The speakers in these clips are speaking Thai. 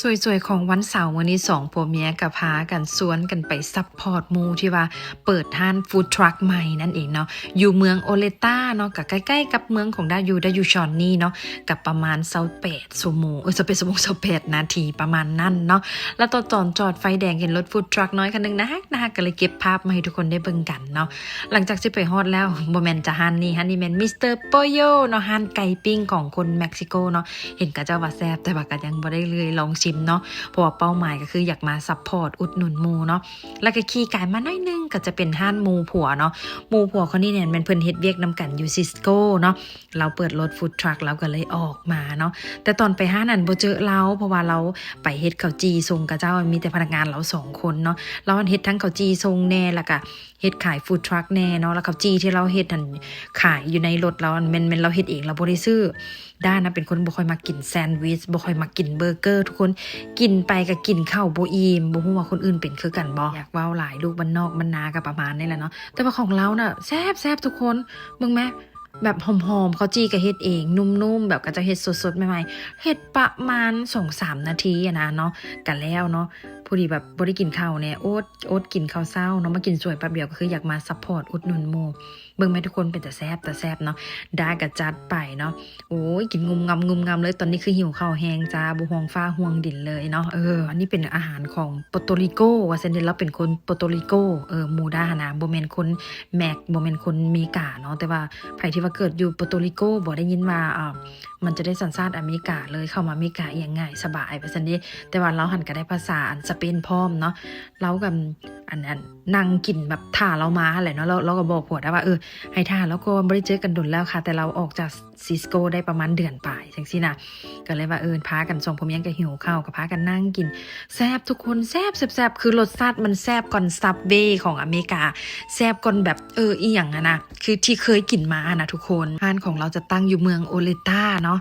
สวยๆของวันเสาร์วันนี้สองผัวเมียกับพากันสวนกันไปซัพพอร์ตหมู่ที่ว่าเปิดห้านฟู้ดทรัคใหม่นั่นเองเนาะอยู่เมืองโอเลต้าเนาะกับใกล้ๆกับเมืองของดายูชอนนี่เนาะกับประมาณ28ชั่วโมง28นาทีประมาณนั้นเนาะแล้วตอนจอดไฟแดงเห็นรถฟู้ดทรัคน้อยคันนึงนะก็เลยเก็บภาพมาให้ทุกคนได้เบิ่งกันเนาะหลังจากที่ไปฮอดแล้วบ่แม่นจะฮันนี่แม่นมิสเตอร์โปโยเนาะฮันไก่ปิ้งของคนเม็กซิโกเนาะเห็นกะเจ้าว่าแซ่บแต่ว่าก็ยังบ่ได้เลยลองชิมเนาะเพราะว่าเป้าหมายก็คืออยากมาซัพพอร์ตอุดหนุนหมู่เนาะแล้วก็ขี่ไก่มาหน่อยนึงก็จะเป็นห้านหมู่ผัวเนาะหมู่ผัวคนนี้เนี่ยมันเพิ่นเฮ็ดเวียกนำกันอยู่ซิสโก้เนาะเราเปิดรถฟู้ดทรัคเราก็เลยออกมาเนาะแต่ตอนไปห้านนั้นบ่เจอเราเพราะว่าเราไปเฮ็ดข้าวจีส่งกับเจ้ามีแต่พนักงานเรา2คนเนาะเราเฮ็ดทั้งข้าวจีส่งแน่แล้วก็เฮ็ดขายฟู้ดทรัคแน่เนาะแล้วข้าวจีที่เราเฮ็ดนั่นขายอยู่ในรถเราแม่นเราเฮ็ดเองเราบ่ได้ซื้อด้านนะเป็นคนบ่ค่อยมากินแซนด์วิชบ่ค่อยมากินเบอร์เกอร์ทุกคนกินไปก็กินข้าวบ่อิ่มบ่ฮู้ว่าคนอื่นเป็นคือกันบ่อยากเว้าหลายลูกบ้านนอกบ้านนาก็ประมาณนี้แหละเนาะแต่ว่าของเราน่ะแซ่บๆทุกคนเบิ่งแม่แบบหอมๆเขาจี้ก็เฮ็ดเองนุ่มๆแบบก็จะเฮ็ดสดๆใหม่ๆเฮ็ดประมาณ 2-3 นาทีอะนะเนาะก็แล้วเนาะพอดีแบบบ่ได้กินข้าวเนี่ยโอ๊ตกินข้าวเช้าเนาะมากินสวยแป๊บเดียวก็คืออยากมาซัพพอร์ตอุดหนุนหมู่เบิ่งแม่ทุกคนเป็นแต่แซ่บเนาะได้ก็จัดไปเนาะโอ้ยกินงุมงำเลยตอนนี้คือหิวข้าวแห้งจ้าบ่ห่วงฟ้าห่วงดินเลยเนาะอันนี้เป็นอาหารของโปรโตริโกว่าซั่นเด้เราเป็นคนโปรโตริโกหมู่ด้านะบ่แม่นคนแม็กบ่แม่นคนเมกาเนาะแต่ว่าไผที่ว่าเกิดอยู่โปรโตริโกบ่ได้ยินว่ามันจะได้สัญชาติอเมริกาเลยเข้ามาอเมริกาอย่างง่ายสบายว่าซั่นเด้แต่ว่าเราหันก็ได้ภาษาอันสเปนพร้อมเนาะเรากับอันนั่งกินแบบท่าเรามาแหละเนาะเราก็บอกผัวได้ว่าให้ท่าแล้วก็บ่ได้เจอกันดนแล้วค่ะแต่เราออกจากซิสโกได้ประมาณเดือนปลายจังซี่น่ะก็เลยว่าพากันส่งผมยังก็หิวข้าวก็พากันนั่งกินแซ่บทุกคนแซ่บคือรสชาติมันแซ่บก่อนซับเวย์ของอเมริกาแซ่บก่อนแบบอีหยังอะนะคือที่เคยกินมานะทุกคนร้านของเราจะตั้งอยู่เมืองโอเลต้าเนาะ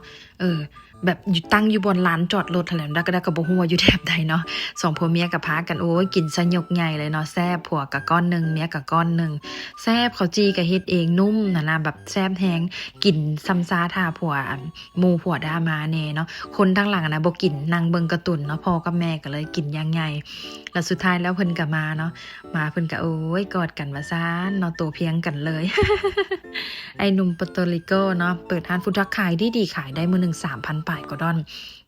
แบบอยู่ตั้งอยู่บนลานจอดรถแถวนั้นก็ได้ก็บ่ฮู้ว่าอยู่แถบใดเนาะสองผัวเมียก็พากันโอ้ยกินซะยกใหญ่เลยเนาะแซ่บผัวก็ก้อนนึงเมียก็ก้อนนึงแซ่บข้าวจีก็เฮ็ดเองนุ่มนะแบบแซ่บแฮงกินซ้ำซาท่าผัวหมู่ผัวดามาแน่เนาะคนทั้งหลังนะบ่กินนั่งเบิ่งการ์ตูนเนาะพ่อกับแม่ก็เลยกินอย่างใหญ่แล้วสุดท้ายแล้วเพิ่นก็มาเนาะมาเพิ่นก็โอ้ยกอดกันว่าซ่านเนาะโตเพียงกันเลย ไอ้หนุ่มโปรโตริโกเนาะเปิดร้านฟู้ดทรัคขายดีขายได้มื้อนึง 3,000 ปลายกว่าดอน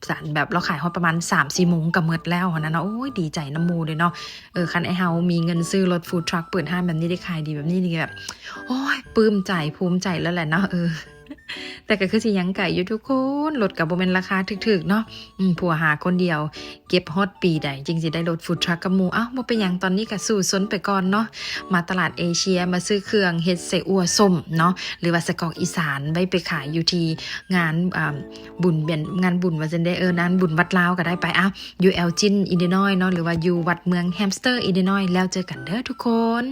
สารแบบเราขายฮอดประมาณ 3-4 โมงก็หมดแล้วนะเนาะโอ้ยดีใจน้ำมูเลยเนาะคันไอ้เฮามีเงินซื้อรถฟู้ดทรัคเปิดห้างแบบนี้ได้ขายดีแบบนี้นี่แบบโอ้ยปลื้มใจภูมิใจแล้วแหละเนาะแต่ก็คือสิยังไก่อยู่ทุกคนรถก็บ่แม่นราคาถึกๆเนาะผัวหาคนเดียวเก็บฮอดปีใดจริงสิได้รถฟู้ดทรัคกับหมู่บ่เป็นหยังตอนนี้ก็สู้ซนไปก่อนเนาะมาตลาดเอเชียมาซื้อเครื่องเฮ็ดไส้อั่วส้มเนาะหรือว่าไส้กรอกอีสานไว้ไปขายอยู่ที่งานบุญงานบุญว่าซั่นได้นั้นบุญวัดลาวก็ได้ไปอยู่เอลจินอิลลินอยส์เนาะหรือว่าอยู่วัดเมืองแฮมสเตอร์อิลลินอยส์แล้วเจอกันเด้อทุกคน